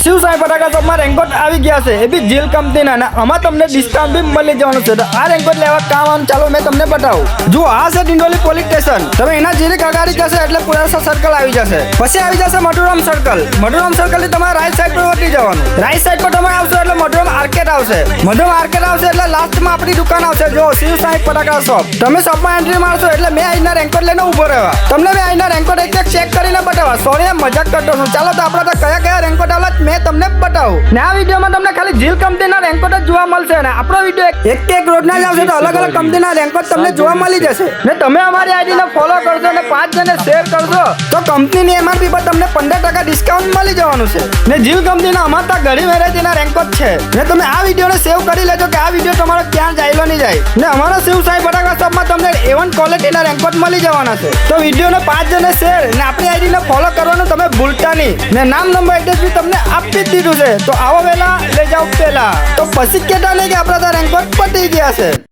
Shiv Sai ફટાકા શોપમાં raincoat આવી ગયા છે, એ બી જીલ કંપનીના, અને આમાં તમને ડિસ્કાઉન્ટ બી મળી જવાનું છે. તો આ રેનકોટ લેવા કામ આવવાનું ચાલો મેં તમને બતાવું. જો આ છે ડિંડોલી પોલીસ સ્ટેશન. તમે એના જીરીક અગાડી જશે એટલે પુરાસા સર્કલ આવી જશે. પછી આવી જશે મધુરામ સર્કલ. મધુરામ સર્કલ થી તમારે રાઈટ સાઈડ પર વટી જવાનું. રાઈટ સાઈડ પર તમે આવશો એટલે મધુરામ આર્કેટ આવશે. મધુરામ આર્કેટ આવશે એટલે લાસ્ટમાં આપણી દુકાન આવશે. જો શિવ સાંઈ ફટાકા શોપ. તમે શોપમાં એન્ટ્રી મારશો એટલે મેં અહીંના રેનકોટ લઈને ઉભો રહેવા. તમને મેં અહીંના રેનકોટ એક ચેક કરીને બતાવવા. સોરી મજાક કરતો છું. ચાલો તો આપણે તો કયા રેનકોટ આવેલા મેં તમને બતાવું. ને આ વિડીયોમાં તમને ખાલી જીલ કંપનીના રેનકોટ જ જોવા મળશે. અને આપણો વિડીયો એક રોજના જ આવશે તો અલગ અલગ કંપનીના રેનકોટ તમને જોવા મળી જશે. ને તમે અમારી આઈડીને ફોલો કરશો અને 5 જણને શેર કરશો તો કંપનીની એમઆરપી પર તમને 15% ડિસ્કાઉન્ટ મળી જવાનું છે. ને જીલ કંપનીના અમારા ત્યાં ઘણી વેરાયટીના રેનકોટ છે. ને તમે આ વિડીયોને સેવ કરી લેજો કે આ વિડીયો તમારો ક્યાં જાયલો નહીં જાય. ને અમારા શિવ સાંઈ ફટાકા શોપમાં તમને A1 ક્વોલિટીના રેનકોટ મળી જવાના છે. તો વિડીયોને 5 જણને શેર ને આપણી આઈડીને ફોલો કરવાનું તમે ભૂલતા નહીં. ને નામ નંબર એડ્રેસ બી તમને આપી જ દીધું છે. તો આવો વેલા લઈ જાઓ પેલા. તો પછી કેતા નહીં કે આપણા ત્યાં રેનકોટ પતી ગયા છે.